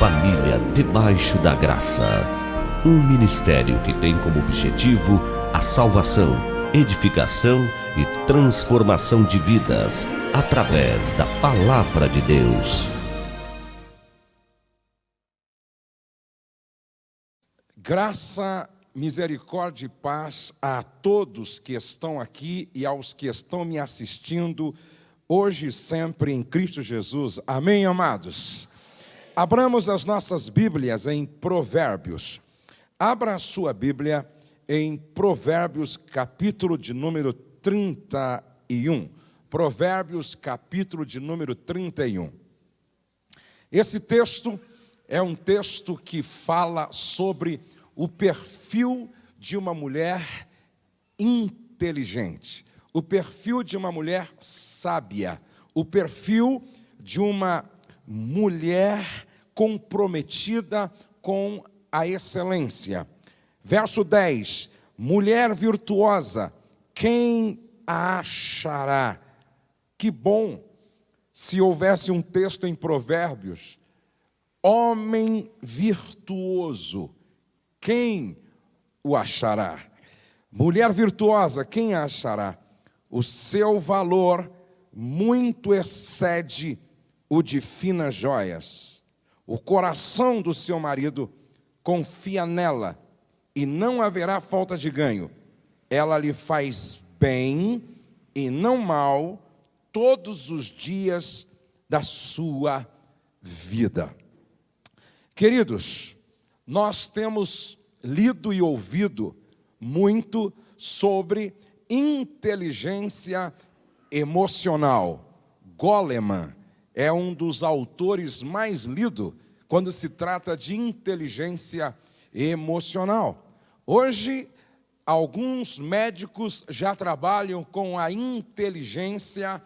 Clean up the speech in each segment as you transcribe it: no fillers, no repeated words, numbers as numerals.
Família Debaixo da Graça. Um ministério que tem como objetivo a salvação, edificação e transformação de vidas através da Palavra de Deus. Graça, misericórdia e paz a todos que estão aqui e aos que estão me assistindo, hoje e sempre em Cristo Jesus. Amém, amados? Abramos as nossas Bíblias em Provérbios. Abra a sua Bíblia em Provérbios, capítulo de número 31. Provérbios, capítulo de número 31. Esse texto é um texto que fala sobre o perfil de uma mulher inteligente, o perfil de uma mulher sábia, o perfil de uma mulher comprometida com a excelência. Verso 10, mulher virtuosa, quem a achará? Que bom se houvesse um texto em Provérbios. Homem virtuoso, quem o achará? Mulher virtuosa, quem a achará? O seu valor muito excede o de finas joias. O coração do seu marido confia nela, e não haverá falta de ganho. Ela lhe faz bem e não mal todos os dias da sua vida. Queridos, nós temos lido e ouvido muito sobre inteligência emocional. Goleman é um dos autores mais lidos quando se trata de inteligência emocional. Hoje, alguns médicos já trabalham com a inteligência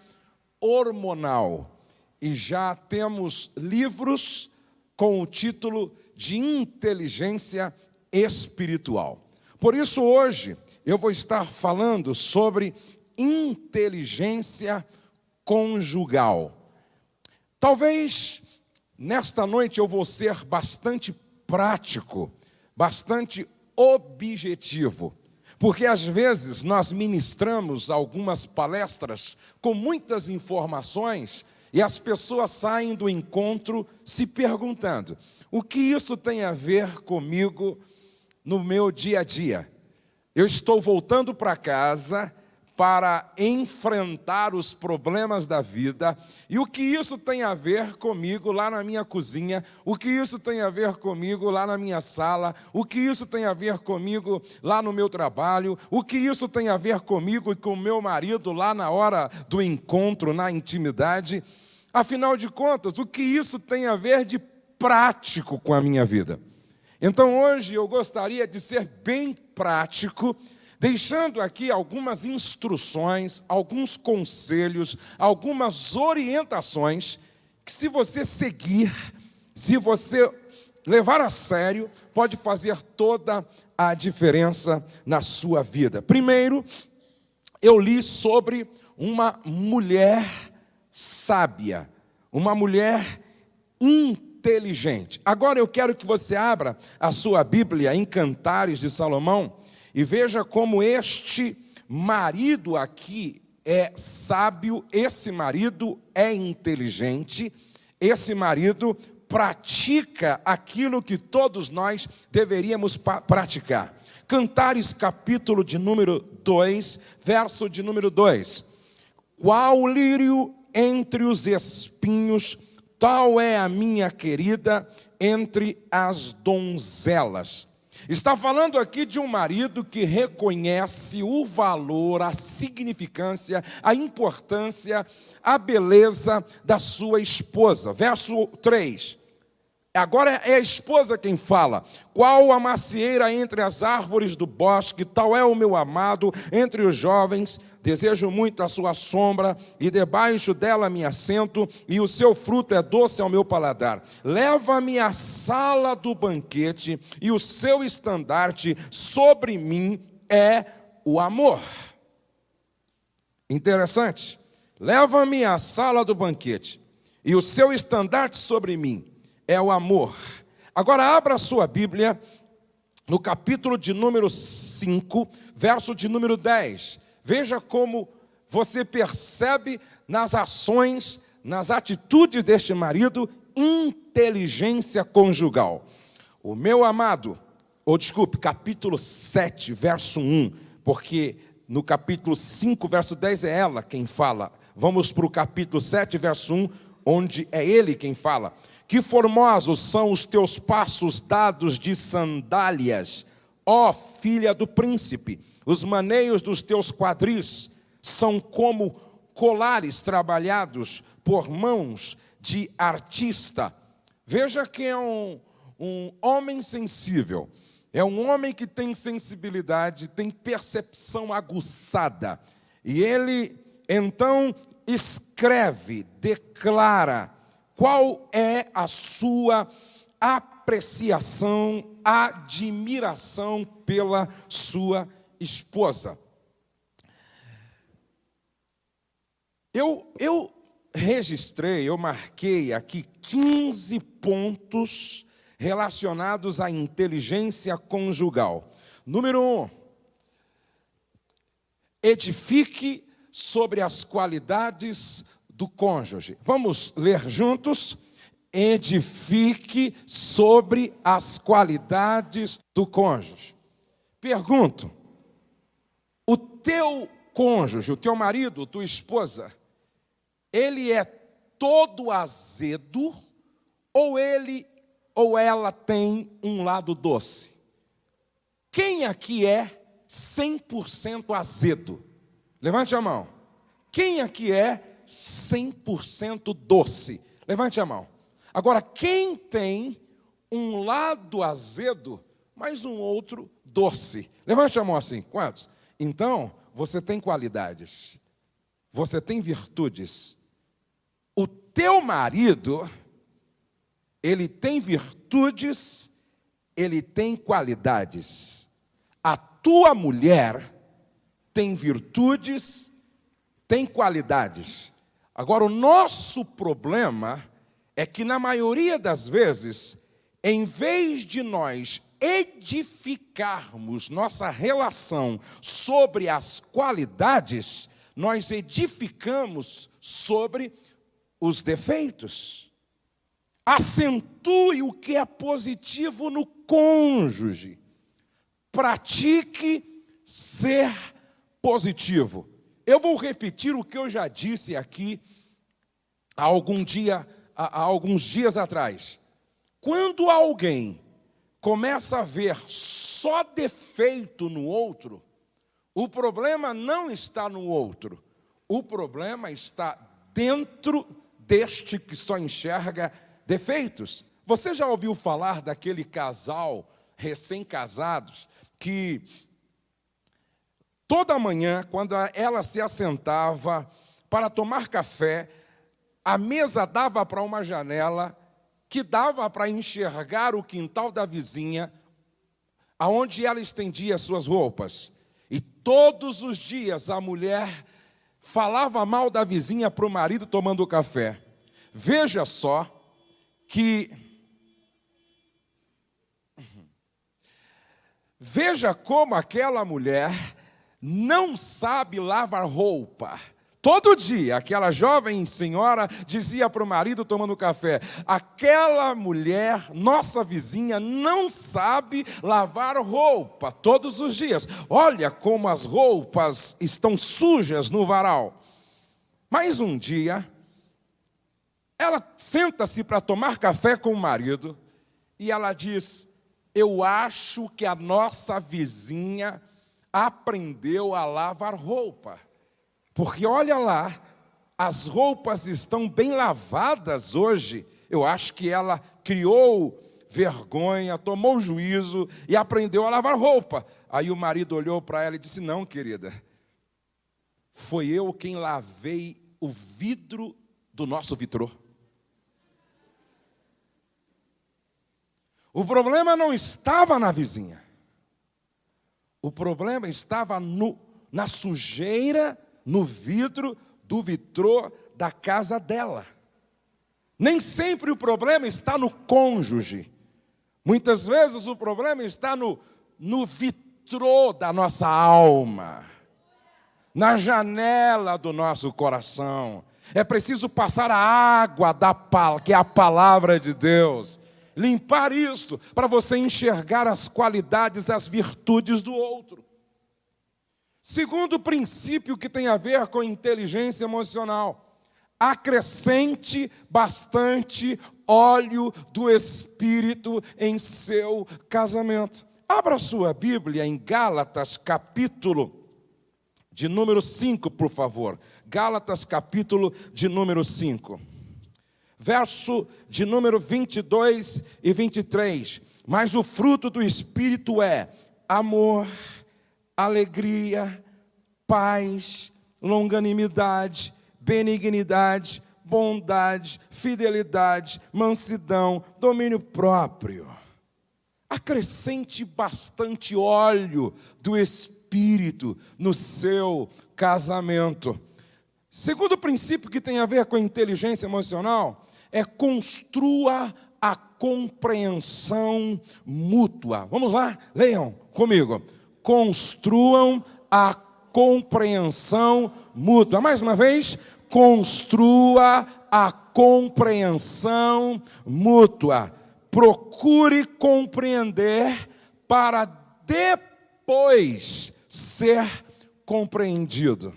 hormonal e já temos livros com o título de inteligência espiritual. Por isso, hoje, eu vou estar falando sobre inteligência conjugal. Talvez, nesta noite, eu vou ser bastante prático, bastante objetivo, porque às vezes nós ministramos algumas palestras com muitas informações e as pessoas saem do encontro se perguntando: o que isso tem a ver comigo no meu dia a dia? Eu estou voltando para casa para enfrentar os problemas da vida, e o que isso tem a ver comigo lá na minha cozinha? O que isso tem a ver comigo lá na minha sala? O que isso tem a ver comigo lá no meu trabalho? O que isso tem a ver comigo e com o meu marido lá na hora do encontro, na intimidade? Afinal de contas, o que isso tem a ver de prático com a minha vida? Então hoje eu gostaria de ser bem prático, deixando aqui algumas instruções, alguns conselhos, algumas orientações, que se você seguir, se você levar a sério, pode fazer toda a diferença na sua vida. Primeiro, eu li sobre uma mulher sábia, uma mulher inteligente. Agora eu quero que você abra a sua Bíblia em Cantares de Salomão e veja como este marido aqui é sábio, esse marido é inteligente, esse marido pratica aquilo que todos nós deveríamos praticar. Cantares, capítulo de número 2, verso de número 2. Qual lírio entre os espinhos, tal é a minha querida entre as donzelas. Está falando aqui de um marido que reconhece o valor, a significância, a importância, a beleza da sua esposa. Verso 3. Agora é a esposa quem fala. Qual a macieira entre as árvores do bosque, tal é o meu amado entre os jovens. Desejo muito a sua sombra, e debaixo dela me assento, e o seu fruto é doce ao meu paladar. Leva-me à sala do banquete, e o seu estandarte sobre mim é o amor. Interessante. Leva-me à sala do banquete, e o seu estandarte sobre mim é o amor. Agora abra a sua Bíblia no capítulo de número 5, verso de número 10. Veja como você percebe nas ações, nas atitudes deste marido, inteligência conjugal. O meu amado, capítulo 7, verso 1, porque no capítulo 5, verso 10 é ela quem fala. Vamos para o capítulo 7, verso 1, onde é ele quem fala. Que formosos são os teus passos dados de sandálias, ó filha do príncipe. Os maneios dos teus quadris são como colares trabalhados por mãos de artista. Veja que é um homem sensível. É um homem que tem sensibilidade, tem percepção aguçada. E ele, então, escreve, declara qual é a sua apreciação, admiração pela sua esposa. Eu registrei, eu marquei aqui 15 pontos relacionados à inteligência conjugal. Número 1, edifique sobre as qualidades do cônjuge. Vamos ler juntos? Edifique sobre as qualidades do cônjuge. Pergunto, o teu cônjuge, o teu marido, tua esposa, ele é todo azedo ou ele ou ela tem um lado doce? Quem aqui é 100% azedo? Levante a mão. Quem aqui é 100% doce? Levante a mão. Agora, quem tem um lado azedo, mas um outro doce? Levante a mão assim. Quantos? Então, você tem qualidades. Você tem virtudes. O teu marido, ele tem virtudes, ele tem qualidades. A tua mulher tem virtudes, tem qualidades. Agora, o nosso problema é que, na maioria das vezes, em vez de nós edificarmos nossa relação sobre as qualidades, nós edificamos sobre os defeitos. Acentue o que é positivo no cônjuge. Pratique ser positivo. Eu vou repetir o que eu já disse aqui há alguns dias atrás. Quando alguém começa a ver só defeito no outro, o problema não está no outro. O problema está dentro deste que só enxerga defeitos. Você já ouviu falar daquele casal recém-casados que toda manhã, quando ela se assentava para tomar café, a mesa dava para uma janela que dava para enxergar o quintal da vizinha, aonde ela estendia suas roupas. E todos os dias a mulher falava mal da vizinha para o marido tomando café. Veja só que... Veja como aquela mulher não sabe lavar roupa. Todo dia, aquela jovem senhora dizia para o marido tomando café: aquela mulher, nossa vizinha, não sabe lavar roupa todos os dias. Olha como as roupas estão sujas no varal. Mas um dia, ela senta-se para tomar café com o marido e ela diz: eu acho que a nossa vizinha aprendeu a lavar roupa. Porque olha lá, as roupas estão bem lavadas hoje. Eu acho que ela criou vergonha, tomou juízo e aprendeu a lavar roupa. Aí o marido olhou para ela e disse: não, querida, foi eu quem lavei o vidro do nosso vitrô. O problema não estava na vizinha. O problema estava na sujeira, no vidro do vitrô da casa dela. Nem sempre o problema está no cônjuge. Muitas vezes o problema está no vitrô da nossa alma, na janela do nosso coração. É preciso passar a água que é a palavra de Deus, limpar isto, para você enxergar as qualidades, as virtudes do outro. Segundo princípio que tem a ver com inteligência emocional: acrescente bastante óleo do Espírito em seu casamento. Abra sua Bíblia em Gálatas, capítulo de número 5, por favor. Gálatas, capítulo de número 5. Verso de número 22 e 23. Mas o fruto do Espírito é amor, alegria, paz, longanimidade, benignidade, bondade, fidelidade, mansidão, domínio próprio. Acrescente bastante óleo do Espírito no seu casamento. Segundo princípio que tem a ver com a inteligência emocional é construa a compreensão mútua. Vamos lá? Leiam comigo. Construam a compreensão mútua. Mais uma vez, construa a compreensão mútua. Procure compreender para depois ser compreendido.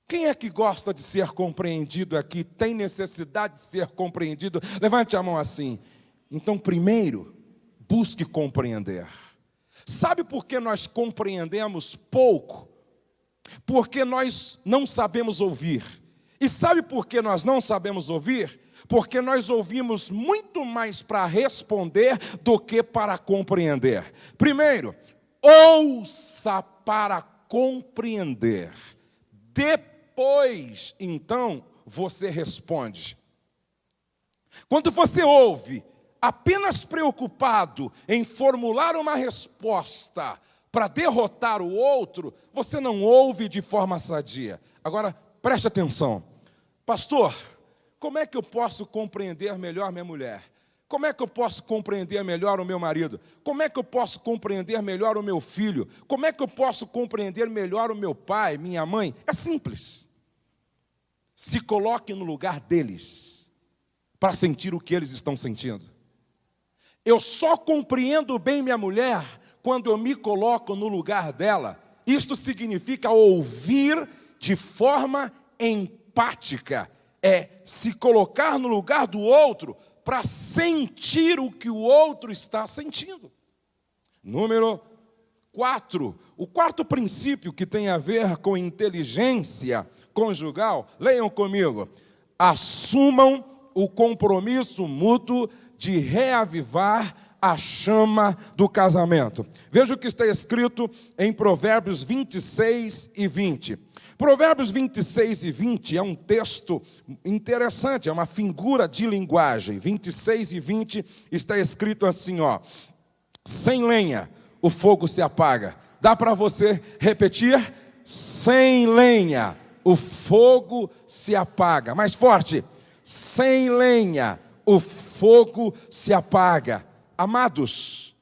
Quem é que gosta de ser compreendido aqui? Tem necessidade de ser compreendido? Levante a mão assim. Então, primeiro, busque compreender. Sabe por que nós compreendemos pouco? Porque nós não sabemos ouvir. E sabe por que nós não sabemos ouvir? Porque nós ouvimos muito mais para responder do que para compreender. Primeiro, ouça para compreender. Depois, então, você responde. Quando você ouve apenas preocupado em formular uma resposta para derrotar o outro, você não ouve de forma sadia. Agora, preste atenção. Pastor, como é que eu posso compreender melhor minha mulher? Como é que eu posso compreender melhor o meu marido? Como é que eu posso compreender melhor o meu filho? Como é que eu posso compreender melhor o meu pai, minha mãe? É simples. Se coloque no lugar deles, para sentir o que eles estão sentindo. Eu só compreendo bem minha mulher quando eu me coloco no lugar dela. Isto significa ouvir de forma empática. É se colocar no lugar do outro para sentir o que o outro está sentindo. Número 4. O quarto princípio que tem a ver com inteligência conjugal, leiam comigo. Assumam o compromisso mútuo de reavivar a chama do casamento. Veja o que está escrito em Provérbios 26 e 20. Provérbios 26 e 20 é um texto interessante, é uma figura de linguagem. 26 e 20 está escrito assim, ó. Sem lenha o fogo se apaga. Dá para você repetir? Sem lenha o fogo se apaga. Mais forte. Sem lenha o fogo se apaga. Amados,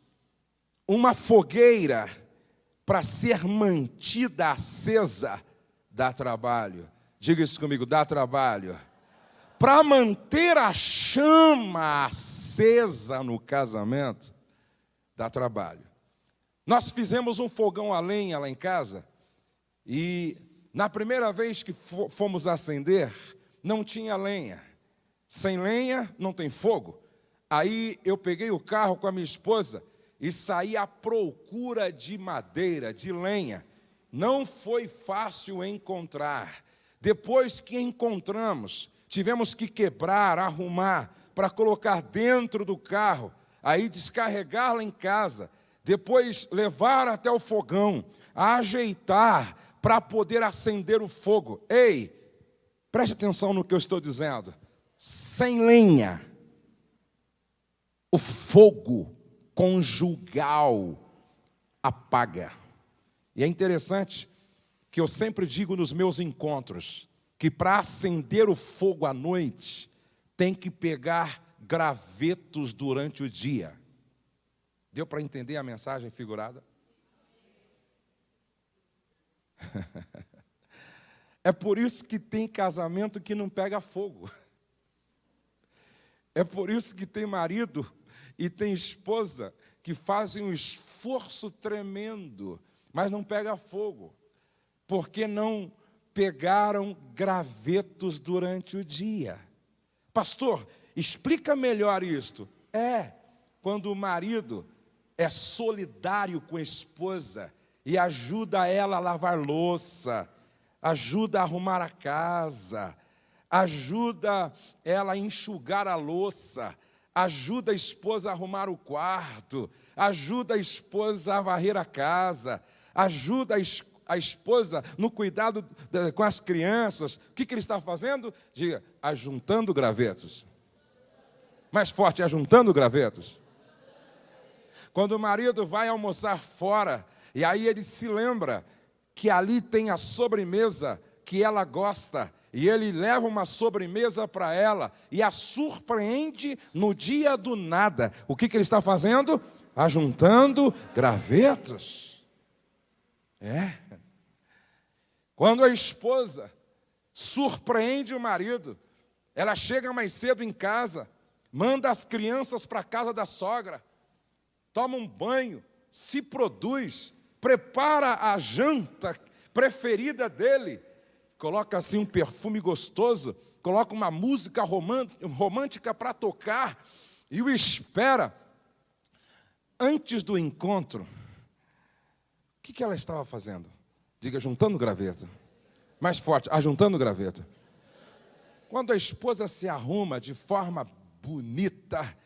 uma fogueira para ser mantida acesa dá trabalho. Diga isso comigo, dá trabalho. Para manter a chama acesa no casamento, dá trabalho. Nós fizemos um fogão a lenha lá em casa e na primeira vez que fomos acender, não tinha lenha. Sem lenha não tem fogo. Aí eu peguei o carro com a minha esposa e saí à procura de madeira, de lenha. Não foi fácil encontrar. Depois que encontramos, tivemos que quebrar, arrumar, para colocar dentro do carro, aí descarregar lá em casa, depois levar até o fogão, ajeitar para poder acender o fogo. Ei, preste atenção no que eu estou dizendo. Sem lenha, o fogo conjugal apaga. E é interessante que eu sempre digo nos meus encontros, que para acender o fogo à noite, tem que pegar gravetos durante o dia. Deu para entender a mensagem figurada? É por isso que tem casamento que não pega fogo. É por isso que tem marido e tem esposa que fazem um esforço tremendo, mas não pega fogo, porque não pegaram gravetos durante o dia. Pastor, explica melhor isto. Quando o marido é solidário com a esposa e ajuda ela a lavar louça, ajuda a arrumar a casa, ajuda ela a enxugar a louça, ajuda a esposa a arrumar o quarto, ajuda a esposa a varrer a casa, ajuda a esposa no cuidado com as crianças. O que ele está fazendo? Diga, ajuntando gravetos. Mais forte, ajuntando gravetos. Quando o marido vai almoçar fora, e aí ele se lembra que ali tem a sobremesa que ela gosta, e ele leva uma sobremesa para ela, e a surpreende no dia do nada. O que ele está fazendo? Ajuntando gravetos. Quando a esposa surpreende o marido, ela chega mais cedo em casa, manda as crianças para a casa da sogra, toma um banho, se produz, prepara a janta preferida dele, coloca assim um perfume gostoso, coloca uma música romântica para tocar e o espera. Antes do encontro, o que ela estava fazendo? Diga, juntando graveto. Mais forte, ajuntando graveto. Quando a esposa se arruma de forma bonita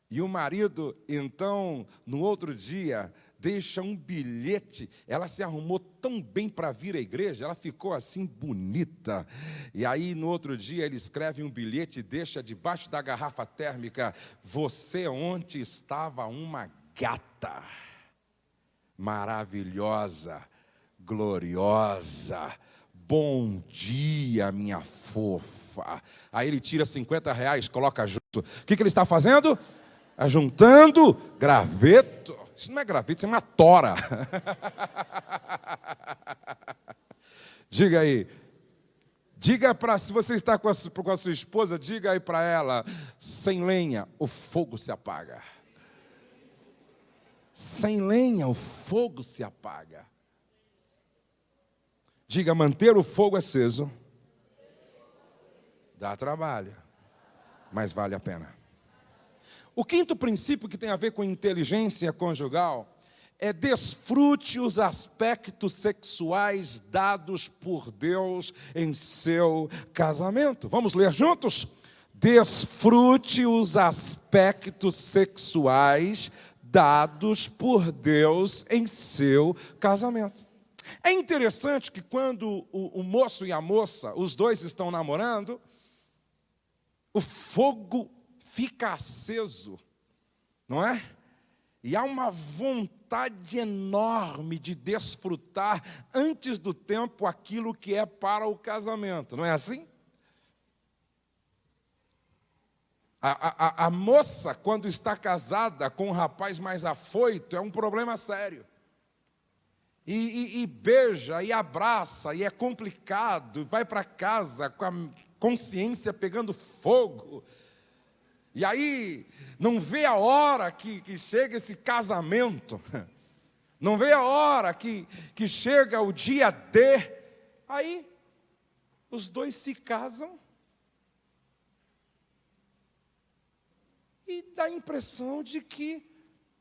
e o marido, então, no outro dia, deixa um bilhete. Ela se arrumou tão bem para vir à igreja, ela ficou assim bonita. E aí, no outro dia, ele escreve um bilhete e deixa debaixo da garrafa térmica: você ontem estava uma gata, maravilhosa, gloriosa. Bom dia, minha fofa. Aí ele tira R$50, coloca junto. O que ele está fazendo? Ajuntando graveto. Isso não é graveto, isso é uma tora. Diga aí. Diga para, se você está com a sua esposa, diga aí para ela: sem lenha, o fogo se apaga. Sem lenha, o fogo se apaga. Diga, manter o fogo aceso dá trabalho, mas vale a pena. O quinto princípio que tem a ver com inteligência conjugal é: desfrute os aspectos sexuais dados por Deus em seu casamento. Vamos ler juntos? Desfrute os aspectos sexuais dados por Deus em seu casamento. É interessante que quando o moço e a moça, os dois estão namorando, o fogo fica aceso, não é? E há uma vontade enorme de desfrutar antes do tempo aquilo que é para o casamento, não é assim? A moça, quando está casada com um rapaz mais afoito, é um problema sério. E beija, e abraça, e é complicado, vai para casa com a consciência pegando fogo. E aí, não vê a hora que chega esse casamento, não vê a hora que chega o dia D. Aí, os dois se casam e dá a impressão de que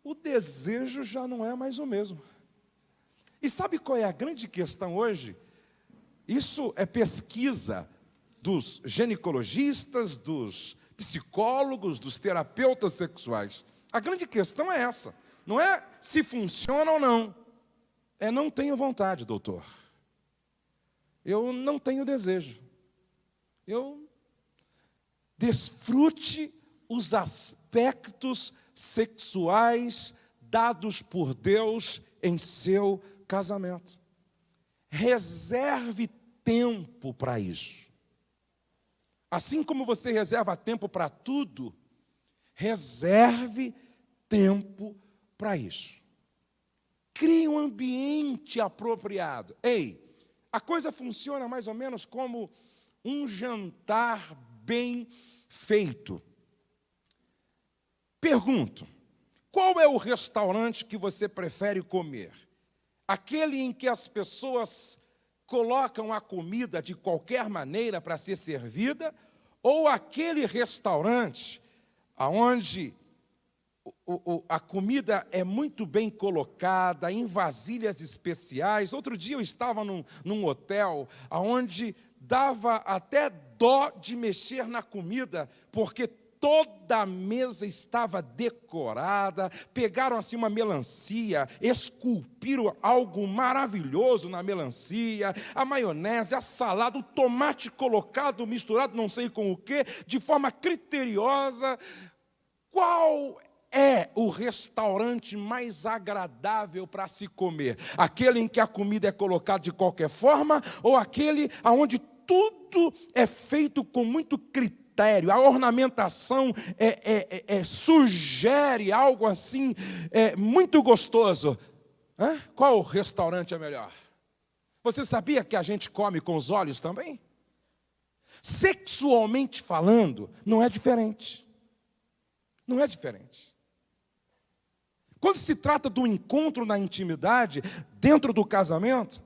o desejo já não é mais o mesmo. E sabe qual é a grande questão hoje? Isso é pesquisa dos ginecologistas, dos psicólogos, dos terapeutas sexuais. A grande questão é essa. Não é se funciona ou não. É: não tenho vontade, doutor. Eu não tenho desejo. Desfrute os aspectos sexuais dados por Deus em seu casamento. Reserve tempo para isso. Assim como você reserva tempo para tudo, reserve tempo para isso. Crie um ambiente apropriado. Ei, a coisa funciona mais ou menos como um jantar bem feito. Pergunto, qual é o restaurante que você prefere comer? Aquele em que as pessoas colocam a comida de qualquer maneira para ser servida, ou aquele restaurante onde a comida é muito bem colocada, em vasilhas especiais? Outro dia eu estava num hotel onde dava até dó de mexer na comida, porque toda a mesa estava decorada, pegaram assim uma melancia, esculpiram algo maravilhoso na melancia, a maionese, a salada, o tomate colocado, misturado não sei com o que, de forma criteriosa. Qual é o restaurante mais agradável para se comer? Aquele em que a comida é colocada de qualquer forma, ou aquele onde tudo é feito com muito critério? A ornamentação sugere algo assim muito gostoso. Qual restaurante é melhor? Você sabia que a gente come com os olhos também? Sexualmente falando, não é diferente. Não é diferente. Quando se trata do encontro na intimidade, dentro do casamento,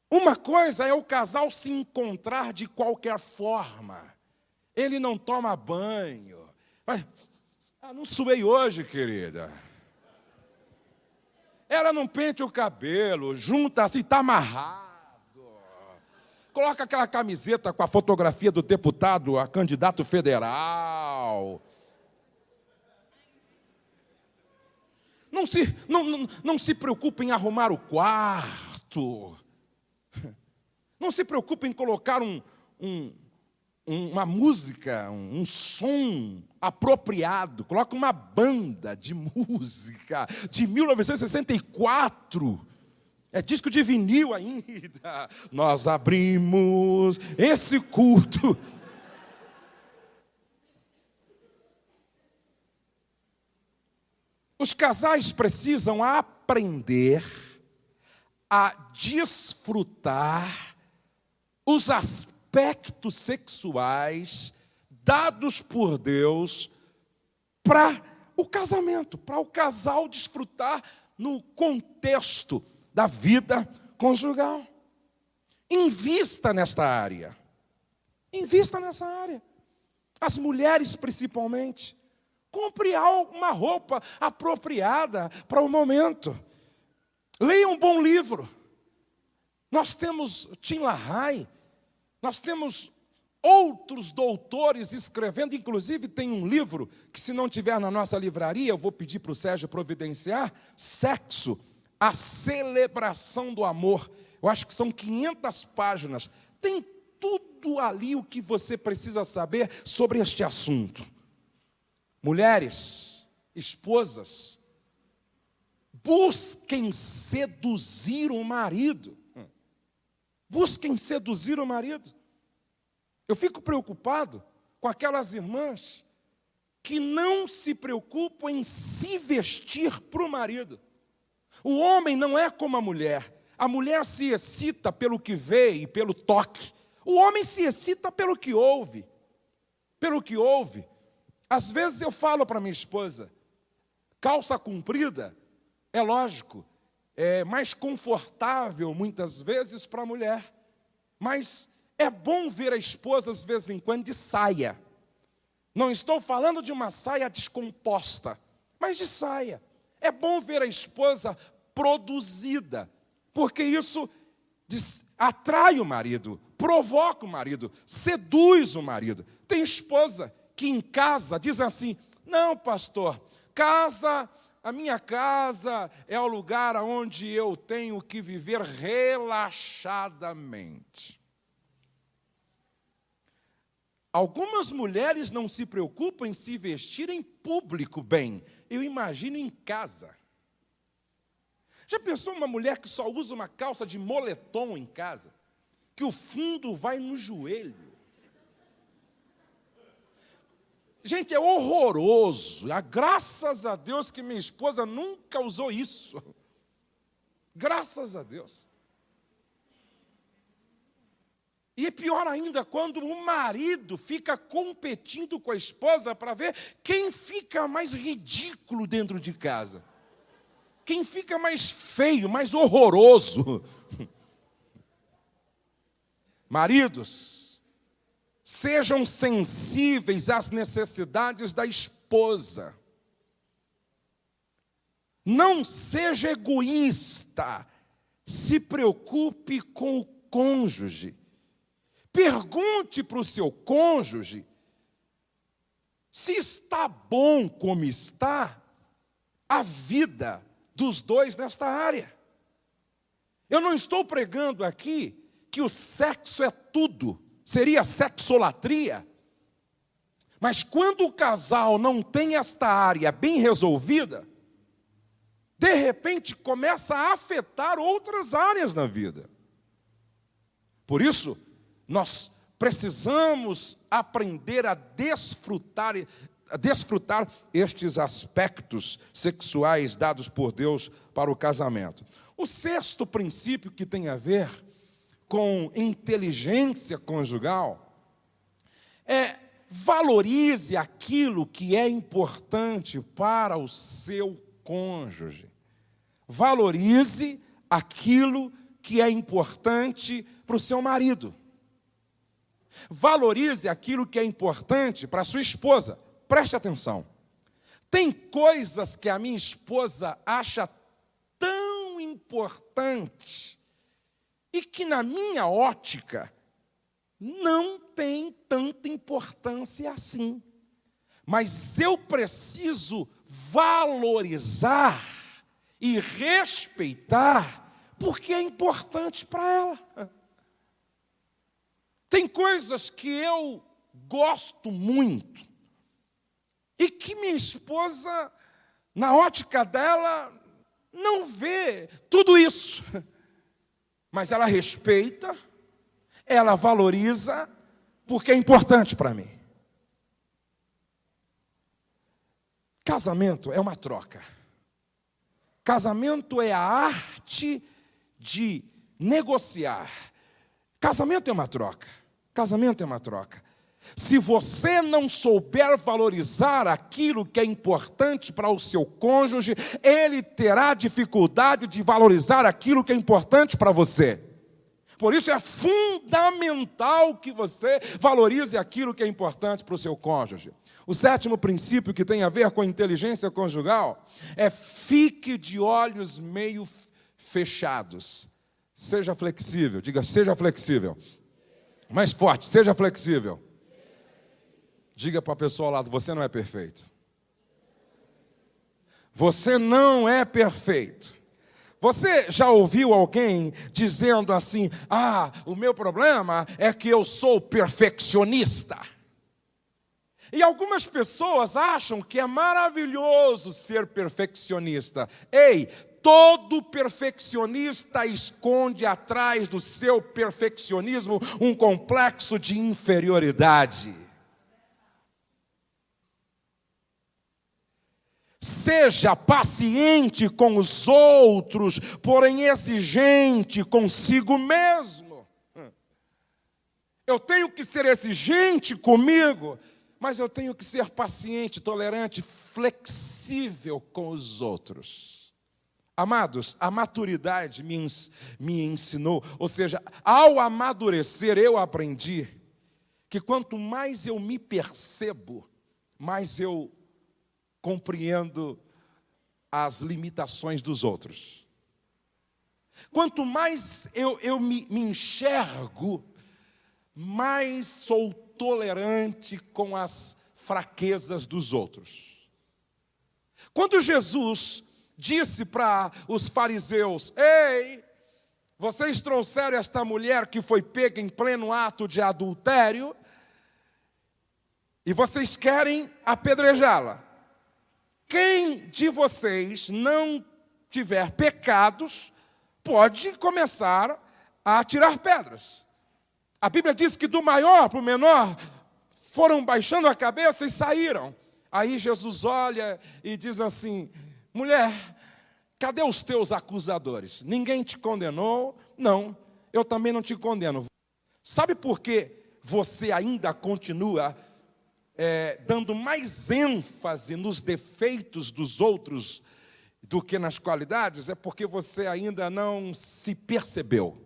uma coisa é o casal se encontrar de qualquer forma. Ele não toma banho. Não suei hoje, querida. Ela não pente o cabelo, junta assim, está amarrado. Coloca aquela camiseta com a fotografia do deputado, a candidato federal. Não se preocupe em arrumar o quarto. Não se preocupe em colocar uma música, um som apropriado. Coloca uma banda de música de 1964. É disco de vinil ainda. Nós abrimos esse culto. Os casais precisam aprender a desfrutar os aspectos sexuais dados por Deus para o casamento, para o casal desfrutar no contexto da vida conjugal. Invista nesta área. Invista nessa área. As mulheres, principalmente. Compre uma roupa apropriada para o momento. Leia um bom livro. Nós temos Tim LaHaye, nós temos outros doutores escrevendo, inclusive tem um livro que, se não tiver na nossa livraria, eu vou pedir para o Sérgio providenciar, Sexo, a Celebração do Amor. Eu acho que são 500 páginas. Tem tudo ali o que você precisa saber sobre este assunto. Mulheres, esposas, busquem seduzir o marido. Busquem seduzir o marido. Eu fico preocupado com aquelas irmãs que não se preocupam em se vestir para o marido. O homem não é como a mulher. A mulher se excita pelo que vê e pelo toque. O homem se excita pelo que ouve. Pelo que ouve. Às vezes eu falo para minha esposa, calça comprida, é lógico, é mais confortável muitas vezes para a mulher, mas é bom ver a esposa de vez em quando de saia. Não estou falando de uma saia descomposta, mas de saia. É bom ver a esposa produzida, porque isso atrai o marido, provoca o marido, seduz o marido. Tem esposa que em casa diz assim, não, pastor, a minha casa é o lugar onde eu tenho que viver relaxadamente. Algumas mulheres não se preocupam em se vestir em público bem, eu imagino em casa. Já pensou uma mulher que só usa uma calça de moletom em casa? Que o fundo vai no joelho. Gente, é horroroso. Graças a Deus que minha esposa nunca usou isso. Graças a Deus. E é pior ainda quando o marido fica competindo com a esposa para ver quem fica mais ridículo dentro de casa. Quem fica mais feio, mais horroroso. Maridos, sejam sensíveis às necessidades da esposa. Não seja egoísta. Se preocupe com o cônjuge. Pergunte para o seu cônjuge se está bom como está a vida dos dois nesta área. Eu não estou pregando aqui que o sexo é tudo, seria sexolatria. Mas quando o casal não tem esta área bem resolvida, de repente começa a afetar outras áreas na vida. Por isso, nós precisamos aprender a desfrutar estes aspectos sexuais dados por Deus para o casamento. O sexto princípio que tem a ver com inteligência conjugal é: valorize aquilo que é importante para o seu cônjuge. Valorize aquilo que é importante para o seu marido. Valorize aquilo que é importante para a sua esposa. Preste atenção. Tem coisas que a minha esposa acha tão importante e que na minha ótica não tem tanta importância assim. Mas eu preciso valorizar e respeitar porque é importante para ela. Tem coisas que eu gosto muito e que minha esposa, na ótica dela, não vê tudo isso. Mas ela respeita, ela valoriza, porque é importante para mim. Casamento é uma troca. Casamento é a arte de negociar. Casamento é uma troca. Casamento é uma troca. Se você não souber valorizar aquilo que é importante para o seu cônjuge, ele terá dificuldade de valorizar aquilo que é importante para você. Por isso é fundamental que você valorize aquilo que é importante para o seu cônjuge. O sétimo princípio que tem a ver com inteligência conjugal é: fique de olhos meio fechados. Seja flexível, diga, seja flexível. Mais forte, seja flexível. Diga para a pessoa ao lado: você não é perfeito. Você não é perfeito. Você já ouviu alguém dizendo assim: o meu problema é que eu sou perfeccionista? E algumas pessoas acham que é maravilhoso ser perfeccionista. Ei, todo perfeccionista esconde atrás do seu perfeccionismo um complexo de inferioridade. Seja paciente com os outros, porém exigente consigo mesmo. Eu tenho que ser exigente comigo, mas eu tenho que ser paciente, tolerante, flexível com os outros. Amados, a maturidade me ensinou, ou seja, ao amadurecer eu aprendi que quanto mais eu me percebo, mais eu compreendo as limitações dos outros. Quanto mais eu me enxergo, mais sou tolerante com as fraquezas dos outros. Quando Jesus disse para os fariseus: ei, vocês trouxeram esta mulher que foi pega em pleno ato de adultério e vocês querem apedrejá-la. Quem de vocês não tiver pecados, pode começar a atirar pedras. A Bíblia diz que do maior para o menor, foram baixando a cabeça e saíram. Aí Jesus olha e diz assim: mulher, cadê os teus acusadores? Ninguém te condenou? Não, eu também não te condeno. Sabe por que você ainda continua dando mais ênfase nos defeitos dos outros do que nas qualidades? É porque você ainda não se percebeu,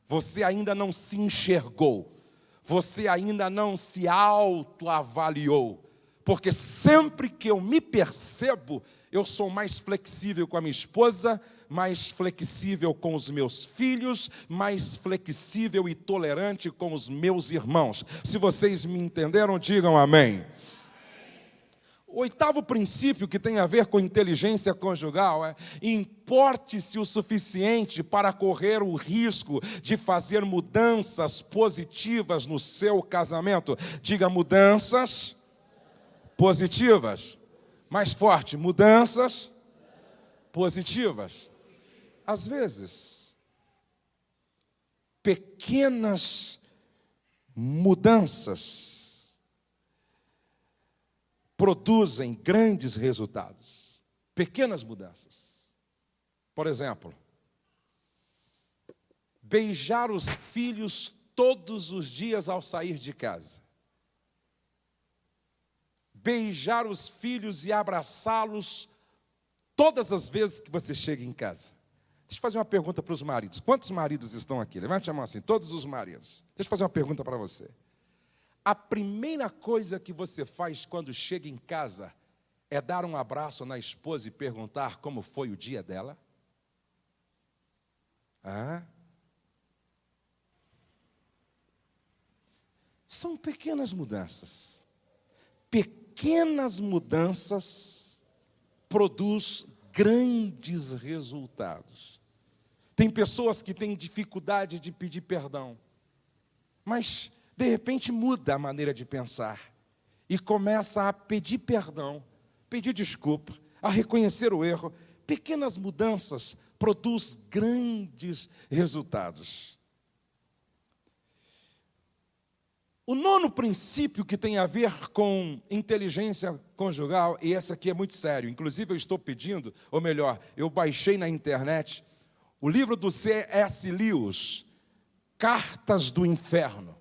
você ainda não se enxergou, você ainda não se autoavaliou. Porque sempre que eu me percebo, eu sou mais flexível com a minha esposa, mais flexível com os meus filhos, mais flexível e tolerante com os meus irmãos. Se vocês me entenderam, digam amém. O oitavo princípio que tem a ver com inteligência conjugal é: importe-se o suficiente para correr o risco de fazer mudanças positivas no seu casamento. Diga: mudanças positivas. Mais forte: mudanças positivas. Às vezes, pequenas mudanças produzem grandes resultados. Pequenas mudanças. Por exemplo, beijar os filhos todos os dias ao sair de casa. Beijar os filhos e abraçá-los todas as vezes que você chega em casa. Deixa eu fazer uma pergunta para os maridos. Quantos maridos estão aqui? Levante a mão assim, todos os maridos. Deixa eu fazer uma pergunta para você. A primeira coisa que você faz quando chega em casa é dar um abraço na esposa e perguntar como foi o dia dela? São pequenas mudanças. Pequenas mudanças produzem grandes resultados. Tem pessoas que têm dificuldade de pedir perdão, mas de repente muda a maneira de pensar e começa a pedir perdão, pedir desculpa, a reconhecer o erro. Pequenas mudanças produzem grandes resultados. O nono princípio que tem a ver com inteligência conjugal, e esse aqui é muito sério, inclusive eu estou pedindo, ou melhor, eu baixei na internet, o livro do C.S. Lewis, Cartas do Inferno.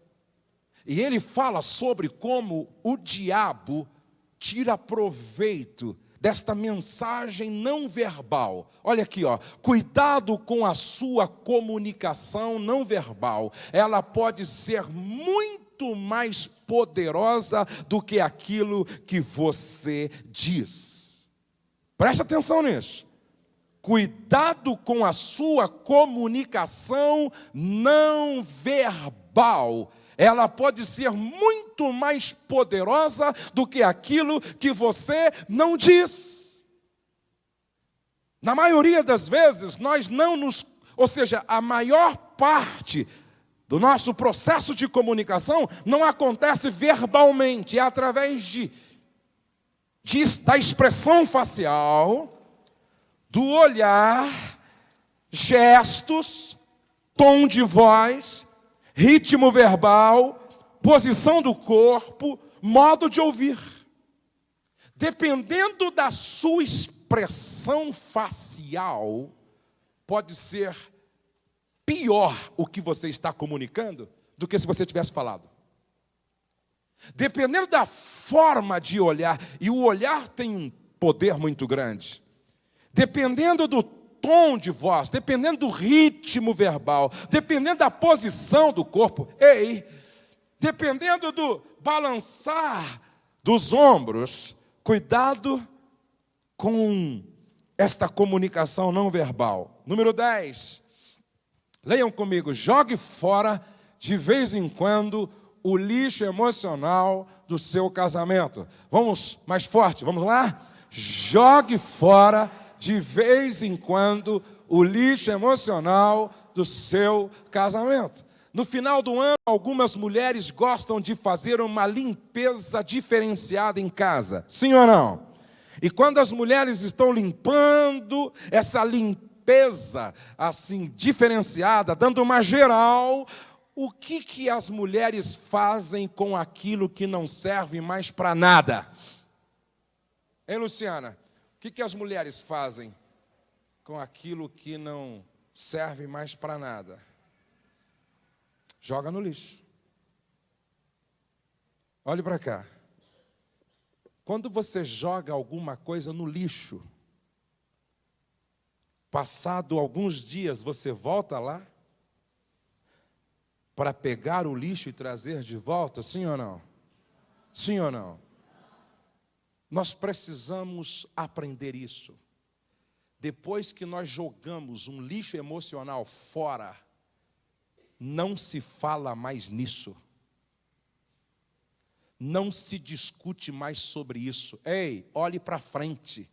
E ele fala sobre como o diabo tira proveito desta mensagem não verbal. Olha aqui, cuidado com a sua comunicação não verbal. Ela pode ser muito mais poderosa do que aquilo que você diz. Preste atenção nisso. Cuidado com a sua comunicação não verbal. Ela pode ser muito mais poderosa do que aquilo que você não diz. Na maioria das vezes, a maior parte do nosso processo de comunicação não acontece verbalmente, é através da expressão facial, do olhar, gestos, tom de voz, ritmo verbal, posição do corpo, modo de ouvir. Dependendo da sua expressão facial, pode ser pior o que você está comunicando do que se você tivesse falado. Dependendo da forma de olhar, e o olhar tem um poder muito grande, dependendo do tom de voz, dependendo do ritmo verbal, dependendo da posição do corpo, dependendo do balançar dos ombros, cuidado com esta comunicação não verbal. Número 10, leiam comigo: jogue fora de vez em quando o lixo emocional do seu casamento. Vamos mais forte, vamos lá? Jogue fora de vez em quando o lixo emocional do seu casamento. No final do ano, algumas mulheres gostam de fazer uma limpeza diferenciada em casa. Sim ou não? E quando as mulheres estão limpando, essa limpeza assim diferenciada, dando uma geral, O que as mulheres fazem com aquilo que não serve mais para nada? Hein, Luciana? O que as mulheres fazem com aquilo que não serve mais para nada? Joga no lixo. Olhe para cá. Quando você joga alguma coisa no lixo, passado alguns dias você volta lá para pegar o lixo e trazer de volta, sim ou não? Sim ou não? Nós precisamos aprender isso. Depois que nós jogamos um lixo emocional fora, não se fala mais nisso. Não se discute mais sobre isso. Ei, olhe para frente.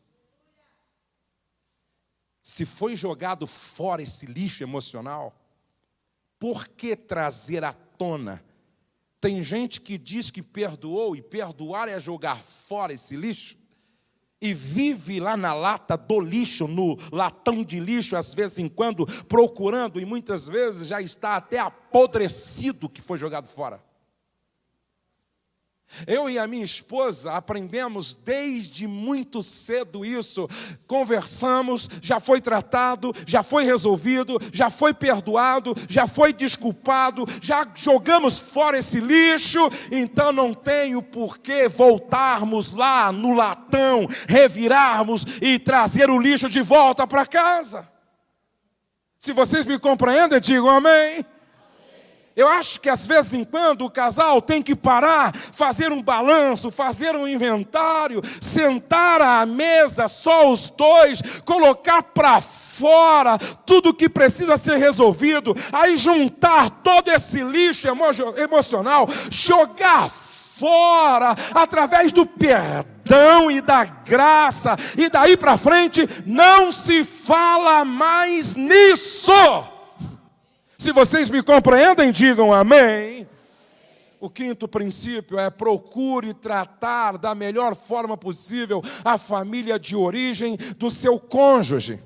Se foi jogado fora esse lixo emocional, por que trazer à tona? Tem gente que diz que perdoou, e perdoar é jogar fora esse lixo, e vive lá na lata do lixo, no latão de lixo, às vezes em quando, procurando, e muitas vezes já está até apodrecido que foi jogado fora. Eu e a minha esposa aprendemos desde muito cedo isso. Conversamos, já foi tratado, já foi resolvido, já foi perdoado, já foi desculpado, já jogamos fora esse lixo, então não tem o porquê voltarmos lá no latão, revirarmos e trazer o lixo de volta para casa. Se vocês me compreendem, digam amém. Eu acho que às vezes em quando o casal tem que parar, fazer um balanço, fazer um inventário, sentar à mesa, só os dois, colocar para fora tudo que precisa ser resolvido, aí juntar todo esse lixo emocional, jogar fora, através do perdão e da graça, e daí para frente não se fala mais nisso. Se vocês me compreendem, digam amém. O quinto princípio é: procure tratar da melhor forma possível a família de origem do seu cônjuge.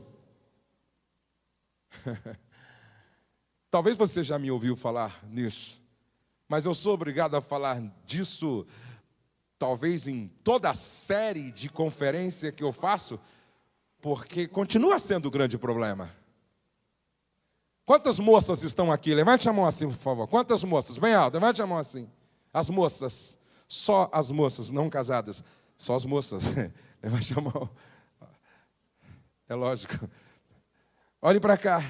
Talvez você já me ouviu falar nisso, mas eu sou obrigado a falar disso, talvez em toda a série de conferência que eu faço, porque continua sendo o grande problema. Quantas moças estão aqui? Levante a mão assim, por favor. Quantas moças? Bem alto, levante a mão assim. As moças, só as moças, não casadas. Só as moças. Levante a mão. É lógico. Olhe para cá.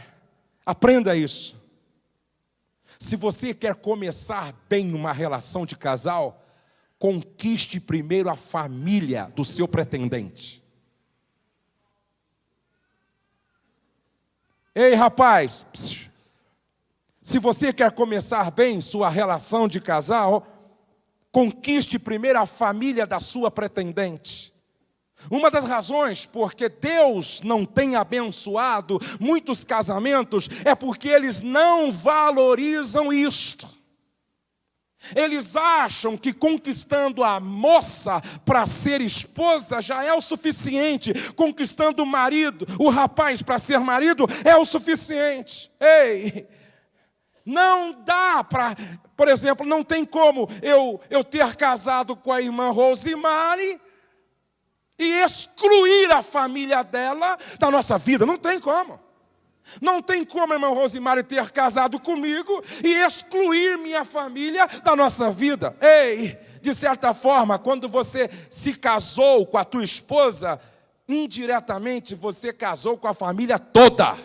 Aprenda isso. Se você quer começar bem uma relação de casal, conquiste primeiro a família do seu pretendente. Ei, rapaz, se você quer começar bem sua relação de casal, conquiste primeiro a família da sua pretendente. Uma das razões porque Deus não tem abençoado muitos casamentos é porque eles não valorizam isto. Eles acham que conquistando a moça para ser esposa já é o suficiente. Conquistando o marido, o rapaz para ser marido é o suficiente. Ei, não dá para, por exemplo, não tem como eu ter casado com a irmã Rosimari e excluir a família dela da nossa vida. Não tem como. Não tem como a irmã Rosimari ter casado comigo e excluir minha família da nossa vida. Ei, de certa forma, quando você se casou com a tua esposa, indiretamente você casou com a família toda.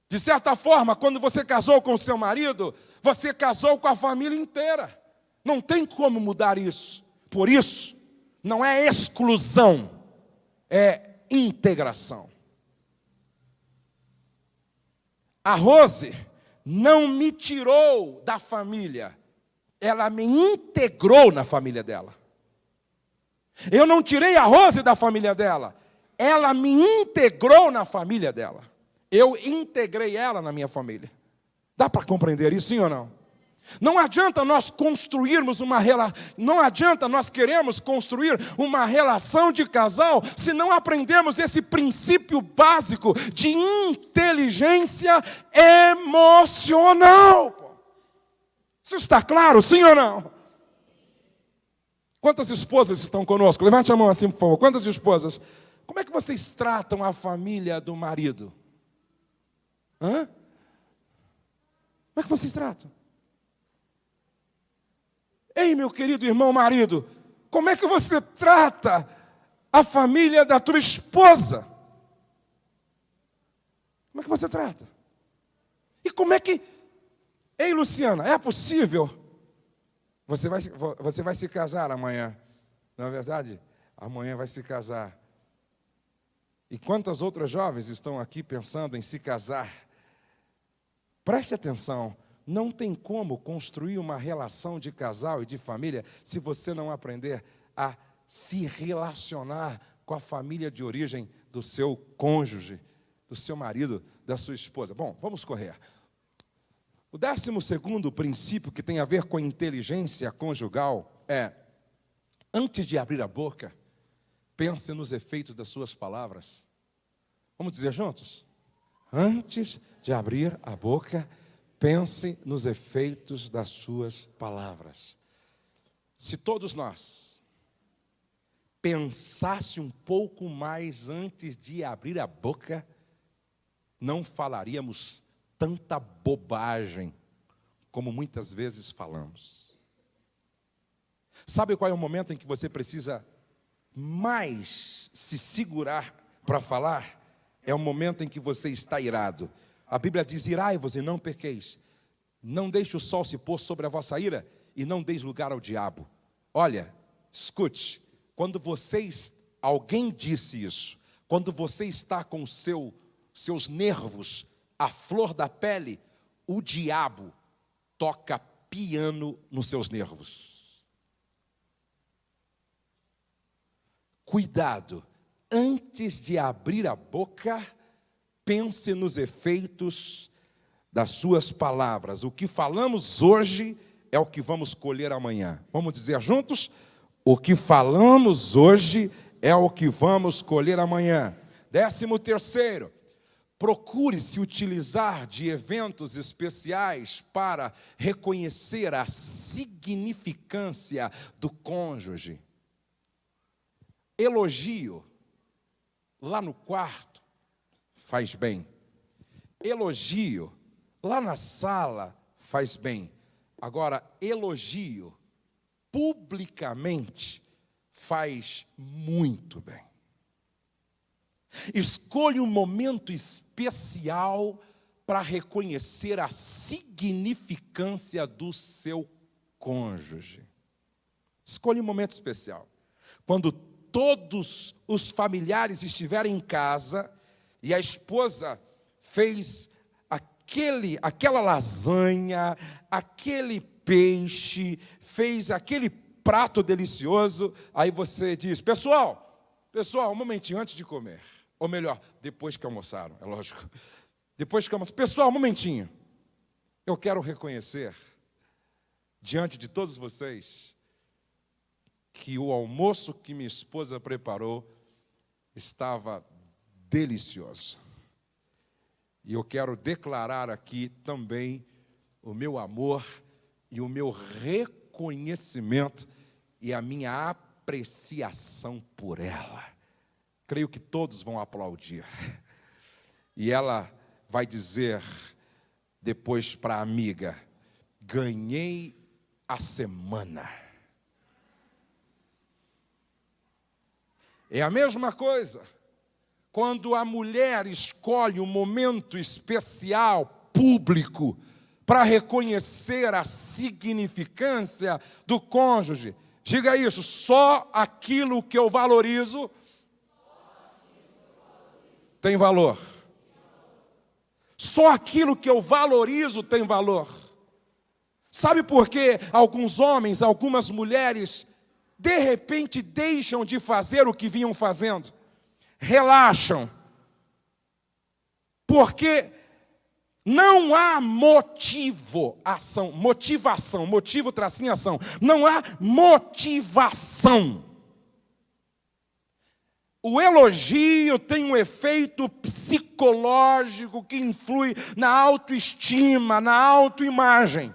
De certa forma, quando você casou com o seu marido, você casou com a família inteira. Não tem como mudar isso. Por isso, não é exclusão, é integração. A Rose não me tirou da família, ela me integrou na família dela. Eu não tirei a Rose da família dela, ela me integrou na família dela. Eu integrei ela na minha família. Dá para compreender isso, sim ou não? Não adianta nós construirmos não adianta nós queremos construir uma relação de casal se não aprendemos esse princípio básico de inteligência emocional. Isso está claro, sim ou não? Quantas esposas estão conosco? Levante a mão assim, por favor. Quantas esposas? Como é que vocês tratam a família do marido? Como é que vocês tratam? Ei, meu querido irmão marido, como é que você trata a família da tua esposa? Como é que você trata? E como é que... Ei, Luciana, é possível? Você vai se casar amanhã. Não é verdade? Amanhã vai se casar. E quantas outras jovens estão aqui pensando em se casar? Preste atenção. Não tem como construir uma relação de casal e de família se você não aprender a se relacionar com a família de origem do seu cônjuge, do seu marido, da sua esposa. Bom, vamos correr. O 12º princípio que tem a ver com a inteligência conjugal é: antes de abrir a boca, pense nos efeitos das suas palavras. Vamos dizer juntos? Antes de abrir a boca, pense nos efeitos das suas palavras. Se todos nós pensasse um pouco mais antes de abrir a boca, não falaríamos tanta bobagem como muitas vezes falamos. Sabe qual é o momento em que você precisa mais se segurar para falar? É o momento em que você está irado. A Bíblia diz: irai-vos e não pequeis. Não deixe o sol se pôr sobre a vossa ira e não deis lugar ao diabo. Olha, escute, quando alguém disse isso, quando você está com seus nervos à flor da pele, o diabo toca piano nos seus nervos. Cuidado, antes de abrir a boca, pense nos efeitos das suas palavras. O que falamos hoje é o que vamos colher amanhã. Vamos dizer juntos? O que falamos hoje é o que vamos colher amanhã. 13º, procure se utilizar de eventos especiais para reconhecer a significância do cônjuge. Elogio lá no quarto faz bem. Elogio lá na sala faz bem. Agora, elogio publicamente faz muito bem. Escolha um momento especial para reconhecer a significância do seu cônjuge. Escolha um momento especial. Quando todos os familiares estiverem em casa e a esposa fez aquela lasanha, aquele peixe, fez aquele prato delicioso, aí você diz: pessoal, um momentinho antes de comer. Ou melhor, depois que almoçaram, é lógico. Depois que almoçaram. Pessoal, um momentinho. Eu quero reconhecer, diante de todos vocês, que o almoço que minha esposa preparou estava delicioso. E eu quero declarar aqui também o meu amor e o meu reconhecimento e a minha apreciação por ela. Creio que todos vão aplaudir. E ela vai dizer depois para a amiga: ganhei a semana. É a mesma coisa quando a mulher escolhe um momento especial, público, para reconhecer a significância do cônjuge. Diga isso: só aquilo que eu valorizo tem valor. Só aquilo que eu valorizo tem valor. Sabe por que alguns homens, algumas mulheres, de repente deixam de fazer o que vinham fazendo? Relaxam. Porque Não há motivação, motivo tracinho ação. Não há motivação. O elogio tem um efeito psicológico que influi na autoestima, na autoimagem.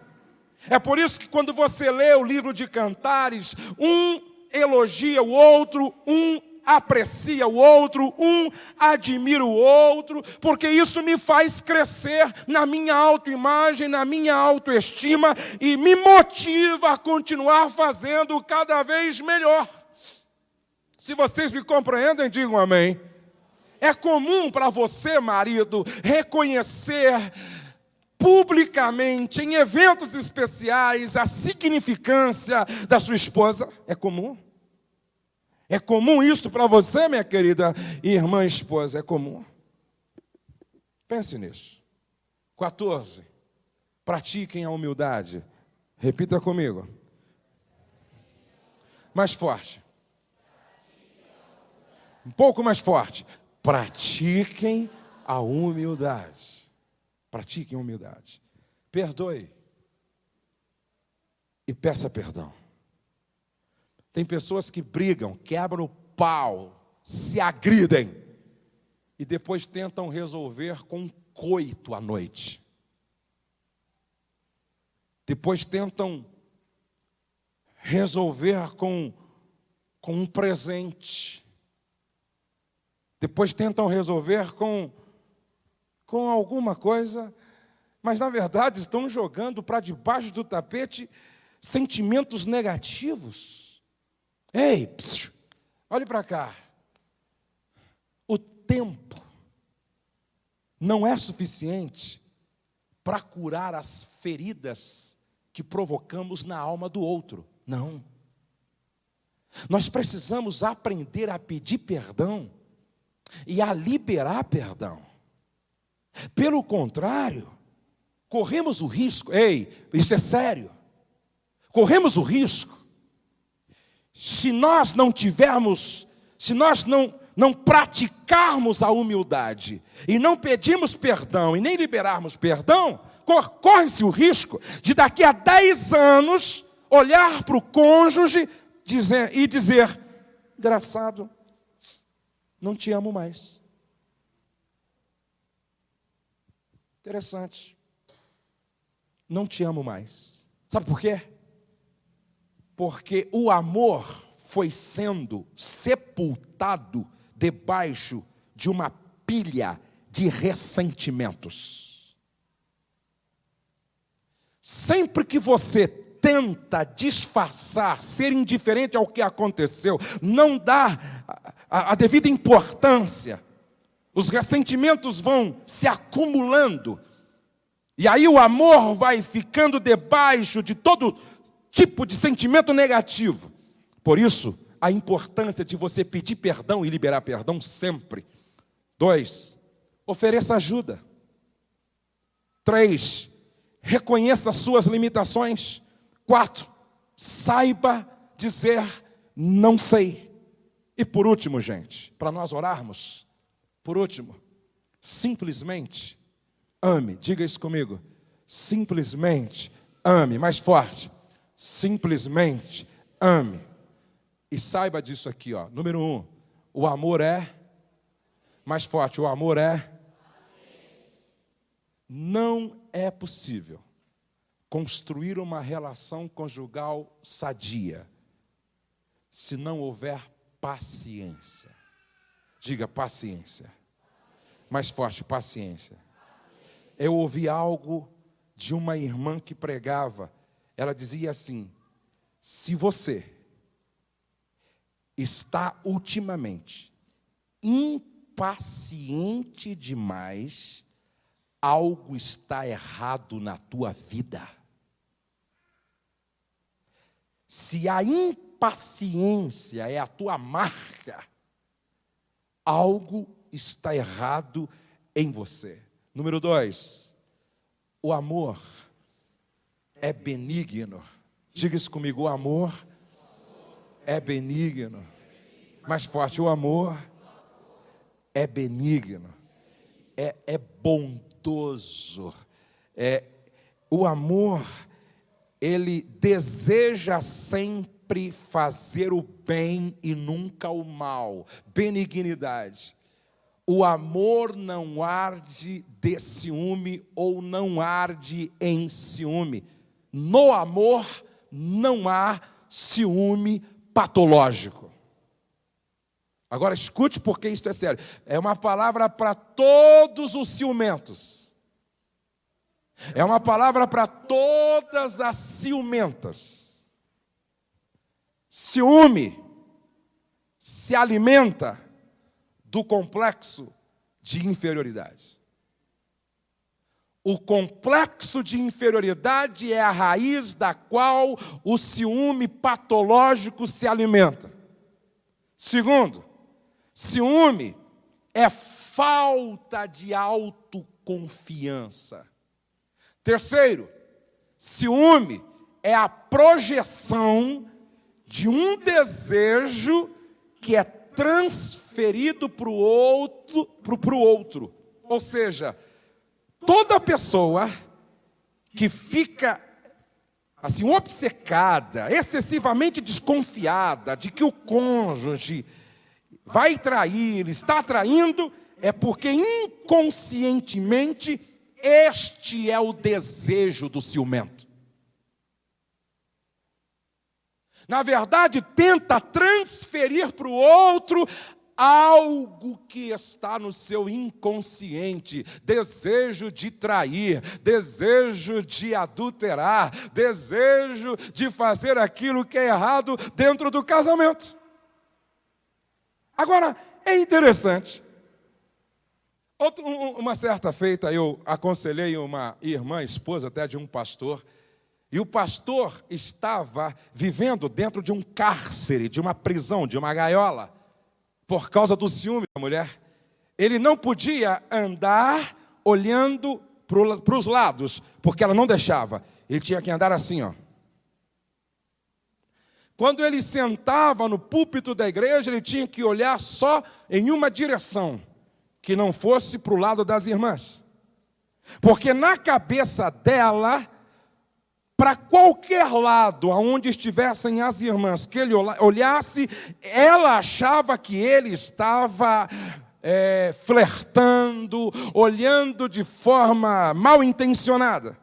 É por isso que quando você lê o livro de Cantares, um elogia o outro, um aprecia o outro, um admira o outro, porque isso me faz crescer na minha autoimagem, na minha autoestima e me motiva a continuar fazendo cada vez melhor. Se vocês me compreendem, digam amém. É comum para você, marido, reconhecer publicamente, em eventos especiais, a significância da sua esposa? É comum? É comum isso para você, minha querida irmã esposa? É comum? Pense nisso. 14. Pratiquem a humildade. Repita comigo. Mais forte. Um pouco mais forte. Pratiquem a humildade. Pratiquem a humildade. Perdoe. E peça perdão. Tem pessoas que brigam, quebram o pau, se agridem e depois tentam resolver com um coito à noite. Depois tentam resolver com um presente. Depois tentam resolver com alguma coisa, mas na verdade estão jogando para debaixo do tapete sentimentos negativos. Ei, olhe para cá. O tempo não é suficiente para curar as feridas que provocamos na alma do outro. Não. Nós precisamos aprender a pedir perdão e a liberar perdão. Pelo contrário, corremos o risco, isso é sério, corremos o risco, se nós não praticarmos a humildade, e não pedirmos perdão, e nem liberarmos perdão, corre-se o risco de daqui a 10 anos, olhar para o cônjuge e dizer, engraçado, não te amo mais. Interessante. Não te amo mais. Sabe por quê? Porque o amor foi sendo sepultado debaixo de uma pilha de ressentimentos. Sempre que você tenta disfarçar, ser indiferente ao que aconteceu, não dá a devida importância, os ressentimentos vão se acumulando, e aí o amor vai ficando debaixo de todo tipo de sentimento negativo. Por isso, a importância de você pedir perdão e liberar perdão sempre. 2, ofereça ajuda. 3, reconheça as suas limitações. 4, saiba dizer não sei. E por último, gente, para nós orarmos, por último, simplesmente ame. Diga isso comigo. Simplesmente ame. Mais forte. Simplesmente ame. E saiba disso aqui, ó. Número 1, o amor é... Mais forte, o amor é... Não é possível construir uma relação conjugal sadia se não houver paciência. Diga paciência. Mais forte, paciência. Eu ouvi algo de uma irmã que pregava. Ela dizia assim: se você está ultimamente impaciente demais, algo está errado na tua vida. Se a impaciência é a tua marca, algo está errado em você. Número 2, o amor é benigno. Diga isso comigo, o amor é benigno. Mais forte, o amor é benigno. É bondoso. bondoso. O amor, ele deseja sempre fazer o bem e nunca o mal. Benignidade. O amor não arde de ciúme ou não arde em ciúme. No amor não há ciúme patológico. Agora escute, porque isto é sério. É uma palavra para todos os ciumentos. É uma palavra para todas as ciumentas. Ciúme se alimenta do complexo de inferioridade. O complexo de inferioridade é a raiz da qual o ciúme patológico se alimenta. Segundo, ciúme é falta de autoconfiança. Terceiro, ciúme é a projeção de um desejo que é transferido para o outro. Ou seja, toda pessoa que fica assim obcecada, excessivamente desconfiada de que o cônjuge vai trair, está traindo, é porque inconscientemente este é o desejo do ciumento. Na verdade, tenta transferir para o outro algo que está no seu inconsciente, desejo de trair, desejo de adulterar, desejo de fazer aquilo que é errado dentro do casamento. Agora, é interessante. Uma certa feita eu aconselhei uma irmã, esposa até de um pastor, e o pastor estava vivendo dentro de um cárcere, de uma prisão, de uma gaiola, por causa do ciúme da mulher. Ele não podia andar olhando para os lados, porque ela não deixava. Ele tinha que andar assim, ó. Quando ele sentava no púlpito da igreja, ele tinha que olhar só em uma direção, que não fosse para o lado das irmãs. Porque na cabeça dela, para qualquer lado aonde estivessem as irmãs que ele olhasse, ela achava que ele estava flertando, olhando de forma mal intencionada.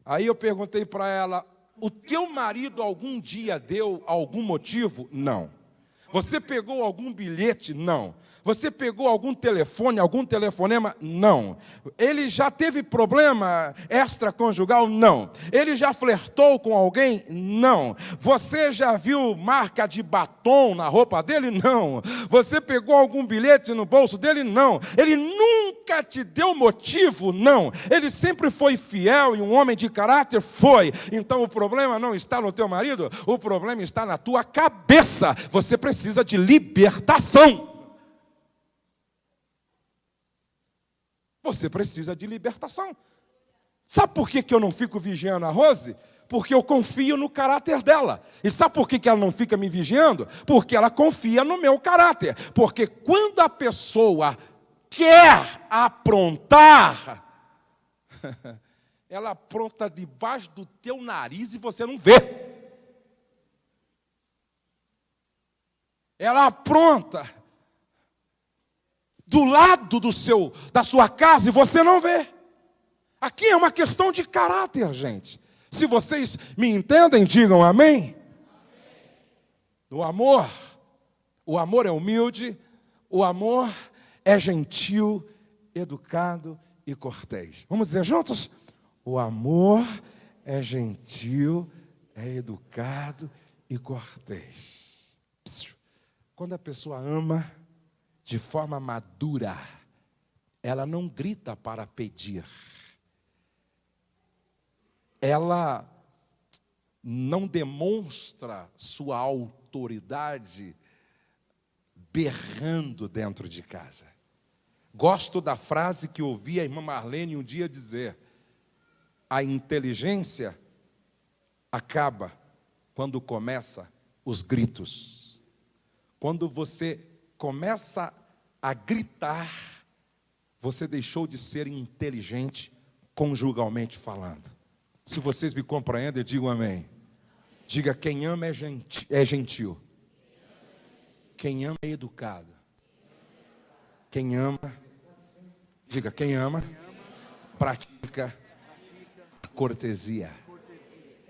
Aí eu perguntei para ela: o teu marido algum dia deu algum motivo? Não. Você pegou algum bilhete? Não. Você pegou algum telefone, algum telefonema? Não. Ele já teve problema extraconjugal? Não. Ele já flertou com alguém? Não. Você já viu marca de batom na roupa dele? Não. Você pegou algum bilhete no bolso dele? Não. Ele nunca te deu motivo? Não. Ele sempre foi fiel e um homem de caráter? Foi. Então o problema não está no teu marido, o problema está na tua cabeça. Você precisa de libertação. Você precisa de libertação. Sabe por que eu não fico vigiando a Rose? Porque eu confio no caráter dela. E sabe por que ela não fica me vigiando? Porque ela confia no meu caráter. Porque quando a pessoa quer aprontar, ela apronta debaixo do teu nariz e você não vê. Ela apronta do lado da sua casa e você não vê. Aqui é uma questão de caráter, gente. Se vocês me entendem, digam amém. O amor é humilde, o amor é gentil, educado e cortês. Vamos dizer juntos? O amor é gentil, é educado e cortês. Quando a pessoa ama de forma madura, ela não grita para pedir. Ela não demonstra sua autoridade berrando dentro de casa. Gosto da frase que ouvi a irmã Marlene um dia dizer: a inteligência acaba quando começa os gritos. Quando você começa a gritar, você deixou de ser inteligente conjugalmente falando. Se vocês me compreendem, digam amém. Diga, quem ama é gentil. Quem ama é educado. Quem ama, diga, quem ama, pratica a cortesia.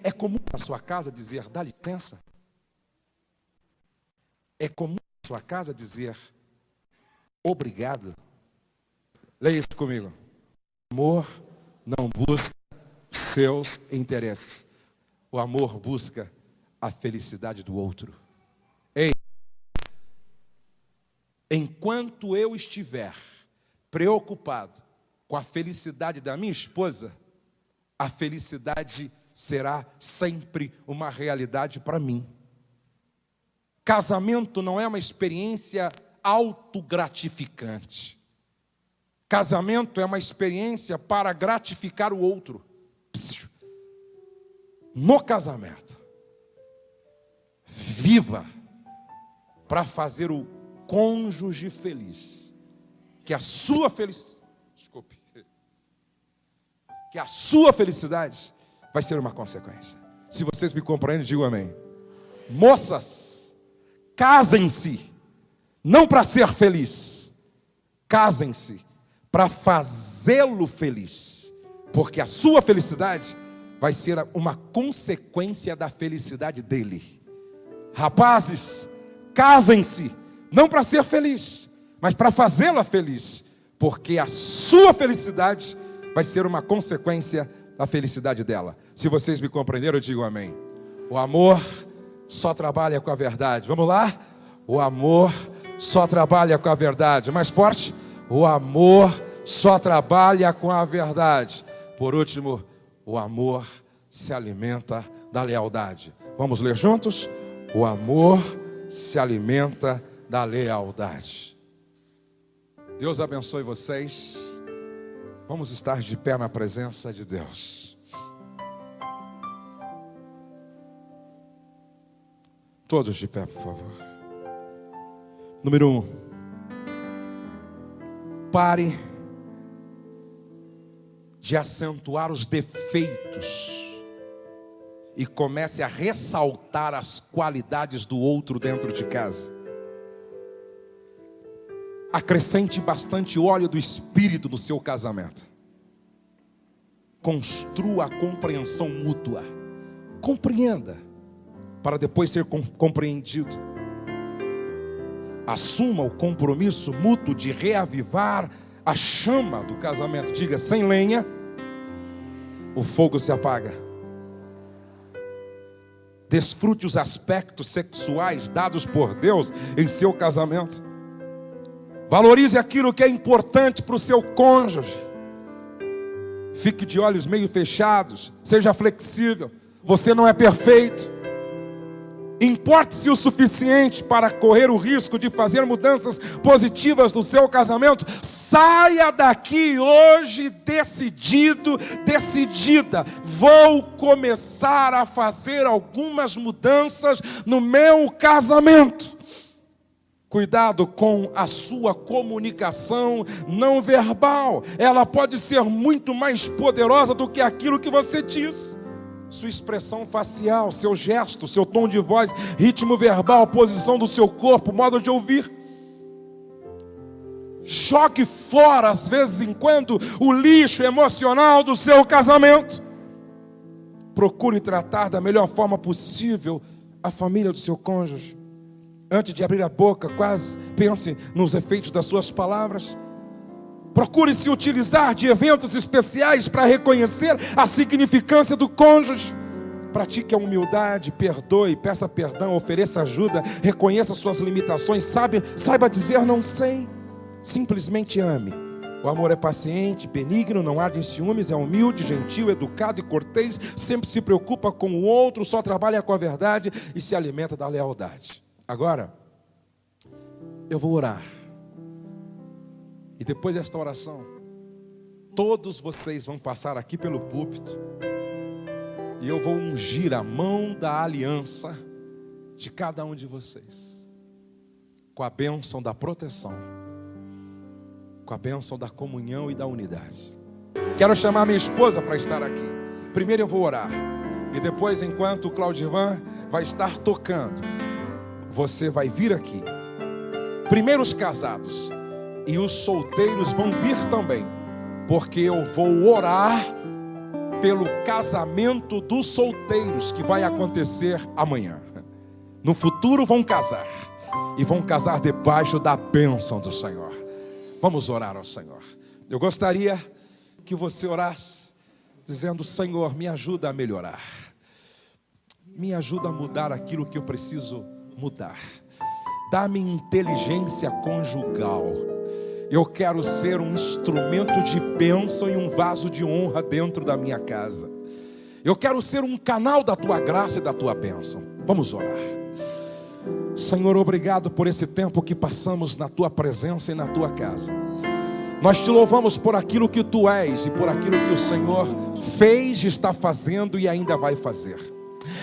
É comum na sua casa dizer, dá licença? É comum na sua casa dizer, obrigado? Leia isso comigo. O amor não busca seus interesses. O amor busca a felicidade do outro. Ei, enquanto eu estiver preocupado com a felicidade da minha esposa, a felicidade será sempre uma realidade para mim. Casamento não é uma experiência autogratificante. Casamento é uma experiência para gratificar o outro. No casamento, viva para fazer o cônjuge feliz. Que a sua felicidade vai ser uma consequência. Se vocês me compreendem, digam amém. Moças, casem-se, não para ser feliz, casem-se para fazê-lo feliz, porque a sua felicidade vai ser uma consequência da felicidade dele. Rapazes, casem-se, não para ser feliz, mas para fazê-la feliz, porque a sua felicidade vai ser uma consequência da felicidade dela. Se vocês me compreenderam, eu digo amém. O amor só trabalha com a verdade. Vamos lá? O amor só trabalha com a verdade. Mais forte. O amor só trabalha com a verdade. Por último, o amor se alimenta da lealdade. Vamos ler juntos? O amor se alimenta da lealdade. Deus abençoe vocês. Vamos estar de pé na presença de Deus. Todos de pé, por favor. Número 1. Pare de acentuar os defeitos e comece a ressaltar as qualidades do outro dentro de casa. Acrescente bastante óleo do Espírito no seu casamento. Construa a compreensão mútua. Compreenda, para depois ser compreendido. Assuma o compromisso mútuo de reavivar a chama do casamento. Diga, sem lenha, o fogo se apaga. Desfrute os aspectos sexuais dados por Deus em seu casamento. Valorize aquilo que é importante para o seu cônjuge. Fique de olhos meio fechados. Seja flexível. Você não é perfeito. Importe-se o suficiente para correr o risco de fazer mudanças positivas no seu casamento. Saia daqui hoje decidido, decidida. Vou começar a fazer algumas mudanças no meu casamento. Cuidado com a sua comunicação não verbal. Ela pode ser muito mais poderosa do que aquilo que você diz. Sua expressão facial, seu gesto, seu tom de voz, ritmo verbal, posição do seu corpo, modo de ouvir. Jogue fora, às vezes em quando, o lixo emocional do seu casamento. Procure tratar da melhor forma possível a família do seu cônjuge. Antes de abrir a boca, quase pense nos efeitos das suas palavras. Procure se utilizar de eventos especiais para reconhecer a significância do cônjuge. Pratique a humildade, perdoe, peça perdão, ofereça ajuda, reconheça suas limitações, saiba dizer não sei. Simplesmente ame. O amor é paciente, benigno, não arde em ciúmes, é humilde, gentil, educado e cortês, sempre se preocupa com o outro, só trabalha com a verdade e se alimenta da lealdade. Agora, eu vou orar. E depois desta oração, todos vocês vão passar aqui pelo púlpito. E eu vou ungir a mão da aliança de cada um de vocês, com a bênção da proteção. com a bênção da comunhão e da unidade. Quero chamar minha esposa para estar aqui. Primeiro eu vou orar, e depois, enquanto o Claudivan vai estar tocando, você vai vir aqui. Primeiro os casados, e os solteiros vão vir também, porque eu vou orar pelo casamento dos solteiros que vai acontecer amanhã. No futuro vão casar, e vão casar debaixo da bênção do Senhor. Vamos orar ao Senhor. Eu gostaria que você orasse dizendo: Senhor, me ajuda a melhorar, me ajuda a mudar aquilo que eu preciso mudar. Dá-me inteligência conjugal. Eu quero ser um instrumento de bênção e um vaso de honra dentro da minha casa. Eu quero ser um canal da tua graça e da tua bênção. Vamos orar. Senhor, obrigado por esse tempo que passamos na tua presença e na tua casa. Nós te louvamos por aquilo que tu és e por aquilo que o Senhor fez, está fazendo e ainda vai fazer.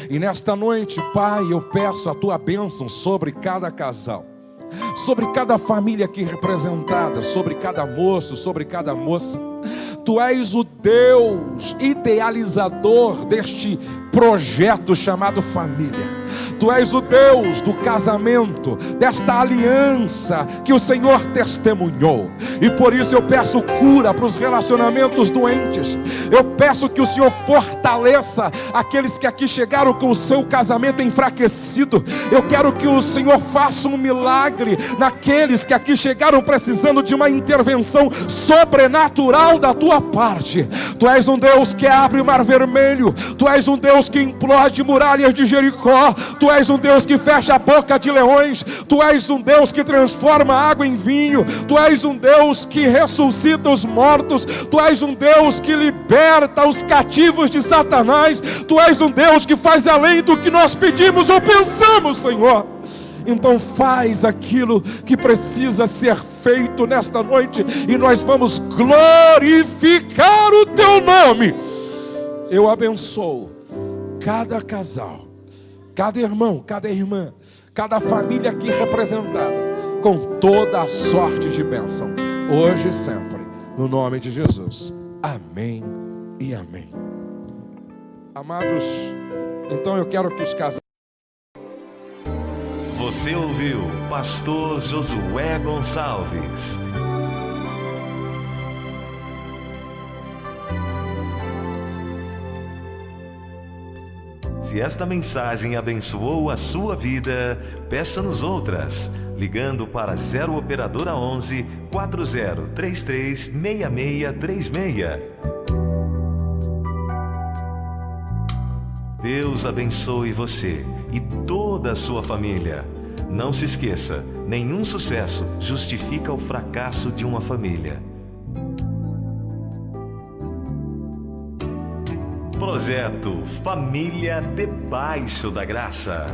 E nesta noite, Pai, eu peço a tua bênção sobre cada casal, sobre cada família aqui representada, sobre cada moço, sobre cada moça. Tu és o Deus idealizador deste projeto chamado família. Tu és o Deus do casamento, desta aliança que o Senhor testemunhou. E por isso eu peço cura para os relacionamentos doentes. Eu peço que o Senhor fortaleça aqueles que aqui chegaram com o seu casamento enfraquecido. Eu quero que o Senhor faça um milagre naqueles que aqui chegaram precisando de uma intervenção sobrenatural da tua parte. Tu és um Deus que abre o mar vermelho. Tu és um Deus que implode muralhas de Jericó. Tu és um Deus que fecha a boca de leões. Tu és um Deus que transforma água em vinho. Tu és um Deus que ressuscita os mortos. Tu és um Deus que liberta os cativos de Satanás. Tu és um Deus que faz além do que nós pedimos ou pensamos, Senhor. Então faz aquilo que precisa ser feito nesta noite, e nós vamos glorificar o teu nome. Eu abençoo cada casal, cada irmão, cada irmã, cada família aqui representada, com toda a sorte de bênção, hoje e sempre, no nome de Jesus. Amém e amém. Amados, então eu quero que os casais... Você ouviu Pastor Josué Gonçalves. Se esta mensagem abençoou a sua vida, peça-nos outras, ligando para 0 Operadora 11 4033 6636. Deus abençoe você e toda a sua família. Não se esqueça, nenhum sucesso justifica o fracasso de uma família. Projeto Família Debaixo da Graça.